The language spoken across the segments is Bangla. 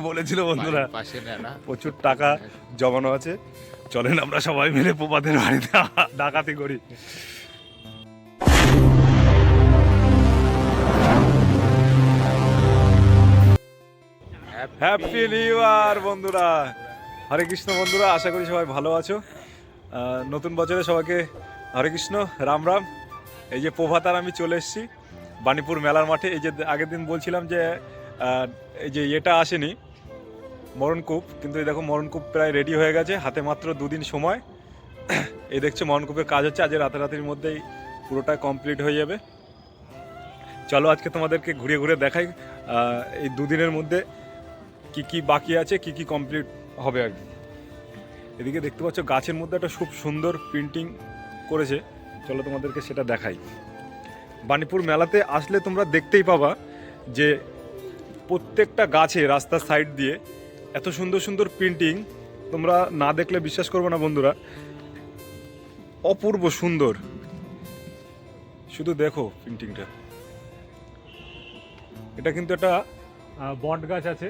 বলেছিল বন্ধুরা প্রচুর টাকা জমানো আছে, চলেন আমরা সবাই মিলে প্রভাতের বাড়িতে ডাকাতি করি। হ্যাপি নিউ ইয়ার বন্ধুরা, হরে কৃষ্ণ বন্ধুরা, আশা করি সবাই ভালো আছো। নতুন বছরে সবাইকে হরে কৃষ্ণ, রাম রাম। এই যে প্রভাতার আমি চলে এসেছি বাণীপুর মেলার মাঠে। এই যে আগের দিন বলছিলাম যে এই যে এটা আসেনি মরণকূপ, কিন্তু এই দেখো মরণকূপ প্রায় রেডি হয়ে গেছে, হাতে মাত্র দুদিন সময়। এই দেখছো মরণকূপের কাজ হচ্ছে, আজ রাতারাতির মধ্যেই পুরোটা কমপ্লিট হয়ে যাবে। চলো আজকে তোমাদেরকে ঘুরে ঘুরে দেখাই এই দুদিনের মধ্যে কি কি বাকি আছে, কি কি কমপ্লিট হবে আর কি। এদিকে দেখতে পাচ্ছ গাছের মধ্যে একটা খুব সুন্দর প্রিন্টিং করেছে, চলো তোমাদেরকে সেটা দেখাই। বাণীপুর মেলাতে আসলে তোমরা দেখতেই পাবা যে প্রত্যেকটা গাছে রাস্তার সাইড দিয়ে এত সুন্দর সুন্দর প্রিন্টিং, তোমরা না দেখলে বিশ্বাস করবে না বন্ধুরা, অপূর্ব সুন্দর। শুধু দেখো প্রিন্টিংটা, এটা কিন্তু একটা বট গাছ আছে,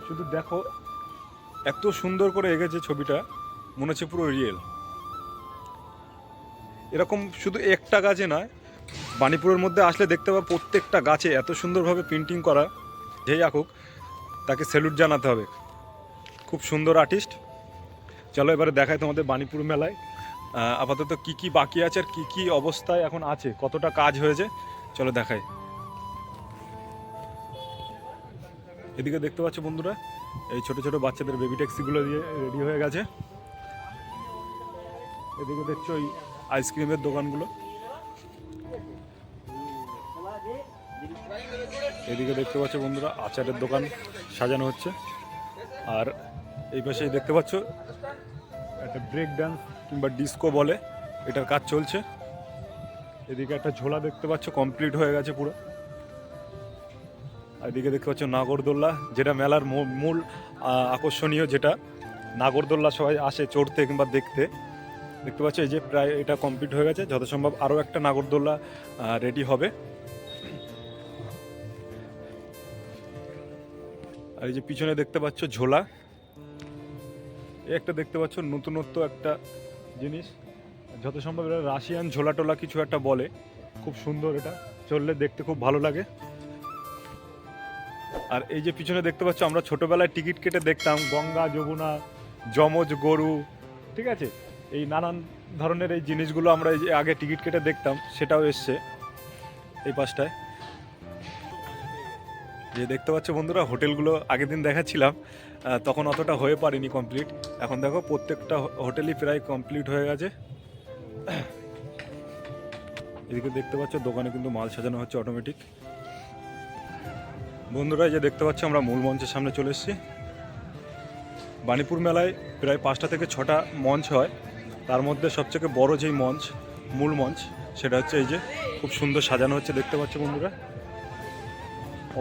শুধু দেখো এত সুন্দর করে এঁকেছে ছবিটা, মনে হচ্ছে পুরো রিয়েল। এরকম শুধু একটা গাছে নয়, বাণীপুরের মধ্যে আসলে দেখতে পাবো প্রত্যেকটা গাছে এত সুন্দরভাবে প্রিন্টিং করা, যেই আঁকুক তাকে স্যালুট জানাতে হবে, খুব সুন্দর আর্টিস্ট। চলো এবারে দেখাই তোমাদের বাণীপুর মেলায় আপাতত কি কি বাকি আছে আর কি কি অবস্থায় এখন আছে, কতটা কাজ হয়েছে, চলো দেখাই। এদিকে দেখতে পাচ্ছ বন্ধুরা, এই ছোট ছোট বাচ্চাদের বেবি ট্যাক্সিগুলো দিয়ে রেডি হয়ে গেছে। এদিকে দেখছো ওই আইসক্রিমের দোকানগুলো, এদিকে দেখতে পাচ্ছ বন্ধুরা আচারের দোকান সাজানো হচ্ছে। আর এই পাশে দেখতে পাচ্ছ একটা ব্রেক ডান্স কিংবা ডিস্কো বলে, এটার কাজ চলছে। এদিকে একটা ঝোলা দেখতে পাচ্ছ কমপ্লিট হয়ে গেছে পুরো। এদিকে দেখতে পাচ্ছ নাগরদোল্লা, যেটা মেলার মূল আকর্ষণীয়, যেটা নাগরদোল্লা সবাই আসে চড়তে কিংবা দেখতে। দেখতে পাচ্ছ এই যে প্রায় এটা কমপ্লিট হয়ে গেছে, যত সম্ভব আরও একটা নাগরদোল্লা রেডি হবে। আর এই যে পিছনে দেখতে পাচ্ছ ঝোলা, একটা দেখতে পাচ্ছ নতুনত্ব একটা জিনিস, যত সম্ভব এটা রাশিয়ান ঝোলা টোলা কিছু একটা বলে, খুব সুন্দর, এটা চললে দেখতে খুব ভালো লাগে। আর এই যে পিছনে দেখতে পাচ্ছ আমরা ছোটবেলায় টিকিট কেটে দেখতাম গঙ্গা যমুনা, যমজ গরু, ঠিক আছে, এই নানান ধরনের এই জিনিসগুলো আমরা এই যে আগে টিকিট কেটে দেখতাম, সেটাও এসছে এই পাশটায়। যে দেখতে পাচ্ছ বন্ধুরা হোটেলগুলো আগের দিন দেখাচ্ছিলাম, তখন অতটা হয়ে পারেনি কমপ্লিট, এখন দেখো প্রত্যেকটা হোটেলই প্রায় কমপ্লিট হয়ে গেছে। এদিকে দেখতে পাচ্ছ দোকানে কিন্তু মাল সাজানো হচ্ছে অটোমেটিক। বন্ধুরা যে দেখতে পাচ্ছ আমরা মূল মঞ্চের সামনে চলে এসেছি। বাণীপুর মেলায় প্রায় 5টা থেকে 6টা মঞ্চ হয়, তার মধ্যে সবথেকে বড় যেই মঞ্চ, মূল মঞ্চ, সেটা হচ্ছে এই যে খুব সুন্দর সাজানো হচ্ছে, দেখতে পাচ্ছ বন্ধুরা,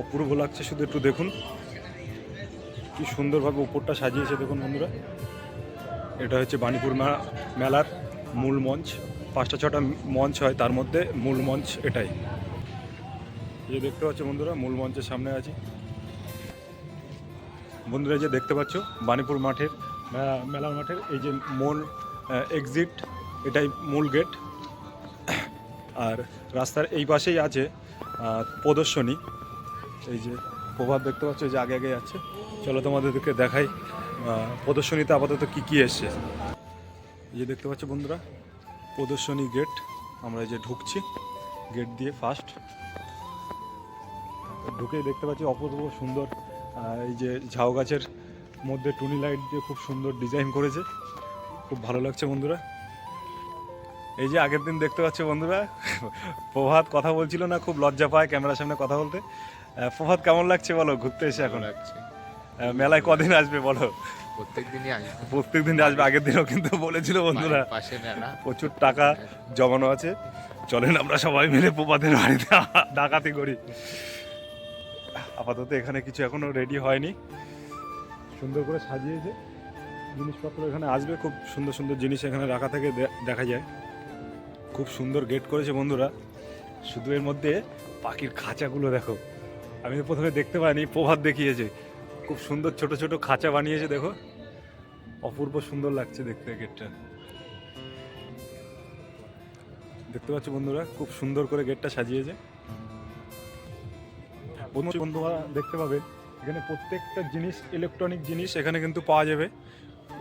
অপূর্ব লাগছে, শুধু একটু দেখুন কি সুন্দরভাবে উপরটা সাজিয়েছে, দেখুন বন্ধুরা। এটা হচ্ছে বাণীপুর মেলার মূল মঞ্চ, 5টা 6টা মঞ্চ হয়, তার মধ্যে মূল মঞ্চ এটাই। এই দেখতে পাচ্ছ বন্ধুরা মূল মঞ্চের সামনে আছি। বন্ধুরা যে দেখতে পাচ্ছ বাণীপুর মাঠের মেলার মাঠের এই যে মূল এক্সিট, এটাই মূল গেট। আর রাস্তার এই পাশেই আছে প্রদর্শনী, এই যে প্রভাত দেখতে পাচ্ছ, এই যে আগে আগে যাচ্ছে। চলো তোমাদেরকে দেখাই প্রদর্শনীতে আপাতত কি কি এসছে। এই যে দেখতে পাচ্ছ বন্ধুরা প্রদর্শনী গেট, আমরা এই যে ঢুকছি গেট দিয়ে, ফার্স্ট ঢুকেই দেখতে পাচ্ছি অপূর্ব সুন্দর এই যে ঝাউ গাছের মধ্যে টুনি লাইট দিয়ে খুব সুন্দর ডিজাইন করেছে, খুব ভালো লাগছে বন্ধুরা। এই যে আগের দিন দেখতে পাচ্ছ বন্ধুরা প্রভাত কথা বলছিল না, খুব লজ্জা পায় ক্যামেরার সামনে কথা বলতে। প্রভাত কেমন লাগছে বলো ঘুরতে এসে? এখন লাগছে। মেলায় কদিন আসবে বলো? প্রত্যেক দিন আসবে, আগের দিনও কিন্তু বলেছিল বন্ধুরা প্রচুর টাকা জমানো আছে, চলেন আমরা সবাই মিলে প্রভাতের বাড়িতে ডাকাতি করি। আপাতত এখানে কিছু এখনো রেডি হয়নি, সুন্দর করে সাজিয়েছে জিনিসপত্র, এখানে আসবে, খুব সুন্দর সুন্দর জিনিস এখানে রাখা থেকে দেখা যায়, খুব সুন্দর গেট করেছে বন্ধুরা। শুধু এর মধ্যে পাখির খাঁচাগুলো দেখো, আমি তো প্রথমে দেখতে পাইনি, প্রভাত দেখিয়েছে, খুব সুন্দর ছোট ছোট খাঁচা বানিয়েছে, দেখো অপূর্ব সুন্দর লাগছে দেখতে গেটটা। দেখতে পাচ্ছ বন্ধুরা, খুব সুন্দর করে গেটটা সাজিয়েছে। বন্ধুরা দেখতে পাবে এখানে প্রত্যেকটা জিনিস, ইলেকট্রনিক জিনিস এখানে কিন্তু পাওয়া যাবে।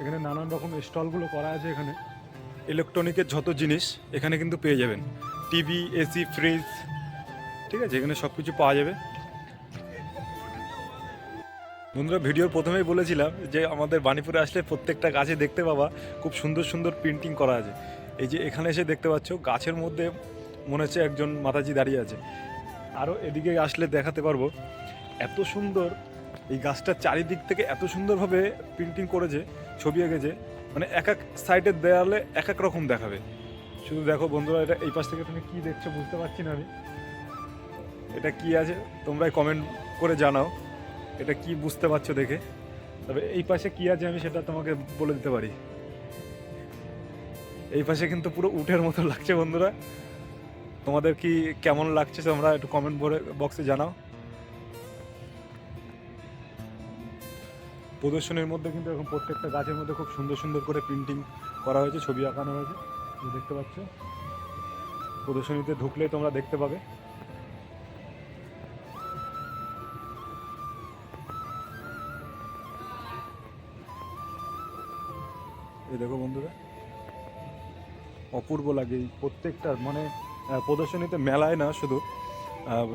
এখানে নানান রকম স্টলগুলো করা আছে। এখানে ইলেকট্রনিকের যত জিনিস এখানে কিন্তু পেয়ে যাবেন, টিভি, এসি, ফ্রিজ, ঠিক আছে, এখানে সব কিছু পাওয়া যাবে। বন্ধুরা ভিডিওর প্রথমেই বলেছিলাম যে আমাদের বাণীপুরে আসলে প্রত্যেকটা গাছে দেখতে পাবা খুব সুন্দর সুন্দর প্রিন্টিং করা আছে। এই যে এখানে এসে দেখতে পাচ্ছ গাছের মধ্যে মনে হচ্ছে একজন মাতাজি দাঁড়িয়ে আছে। আরও এদিকে আসলে দেখাতে পারবো, এত সুন্দর এই গাছটার চারিদিক থেকে এত সুন্দরভাবে প্রিন্টিং করেছে, ছবি এঁকেছে, মানে এক এক সাইডের দেয়ালে এক এক রকম দেখাবে। শুধু দেখো বন্ধুরা, এটা এই পাশ থেকে তুমি কি দেখছো বুঝতে পারছি না আমি, এটা কি আছে তোমরাই কমেন্ট করে জানাও এটা কি বুঝতে পারছো দেখে। তবে এই পাশে কি আছে আমি সেটা তোমাকে বলে দিতে পারি। এই পাশে কিন্তু পুরো উটের মতো লাগছে বন্ধুরা, তোমাদের কি কেমন লাগছে তোমরা একটু কমেন্ট বক্সে জানাও। প্রদর্শনীর মধ্যে কিন্তু এখন প্রত্যেকটা গাছের মধ্যে খুব সুন্দর সুন্দর করে প্রিন্টিং করা হয়েছে, ছবি আঁকানো হয়েছে, দেখতে পাচ্ছ। প্রদর্শনীতে ঢুকলেই তোমরা দেখতে পাবে। এই দেখো বন্ধুরা, অপূর্ব লাগে এই প্রত্যেকটা, মানে প্রদর্শনীতে মেলায় না, শুধু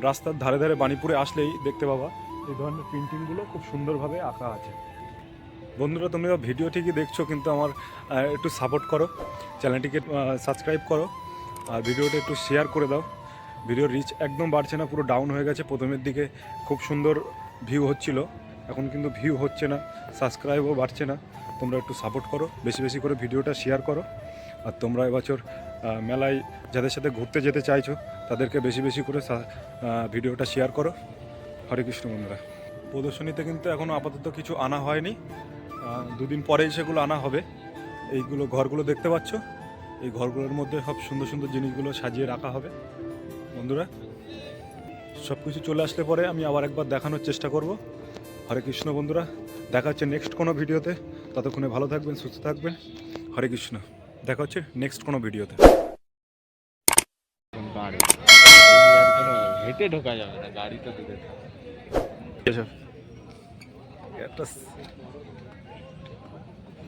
রাস্তার ধারে ধারে বাণীপুরে আসলেই দেখতে পাবা এই ধরনের প্রিন্টিংগুলো খুব সুন্দরভাবে আঁকা আছে। বন্ধুরা তোমরা ভিডিও ঠিকই দেখছো, কিন্তু আমার একটু সাপোর্ট করো, চ্যানেলটিকে সাবস্ক্রাইব করো, আর ভিডিওটা একটু শেয়ার করে দাও। ভিডিওর রিচ একদম বাড়ছে না, পুরো ডাউন হয়ে গেছে। প্রথমের দিকে খুব সুন্দর ভিউ হচ্ছিল, এখন কিন্তু ভিউ হচ্ছে না, সাবস্ক্রাইবও বাড়ছে না। তোমরা একটু সাপোর্ট করো, বেশি বেশি করে ভিডিওটা শেয়ার করো। আর তোমরা এবছর মেলায় যাদের সাথে ঘুরতে যেতে চাইছো তাদেরকে বেশি বেশি করে ভিডিওটা শেয়ার করো। হরে কৃষ্ণ বন্ধুরা। প্রদর্শনীতে কিন্তু এখনও আপাতত কিছু আনা হয়নি, দুদিন পরেই সেগুলো আনা হবে। এইগুলো ঘরগুলো দেখতে পাচ্ছ, এই ঘরগুলোর মধ্যে সব সুন্দর সুন্দর জিনিসগুলো সাজিয়ে রাখা হবে। বন্ধুরা সব কিছু চলে আসলে পরে আমি আবার একবার দেখানোর চেষ্টা করব। হরে কৃষ্ণ বন্ধুরা, দেখা হচ্ছে নেক্সট কোনো ভিডিওতে। ততক্ষণে ভালো থাকবেন, সুস্থ থাকবেন। হরে কৃষ্ণ, দেখা হচ্ছে নেক্সট কোনো ভিডিওতে। হেঁটে ঢোকা যাবে না, গাড়ি তো দূরে। একটা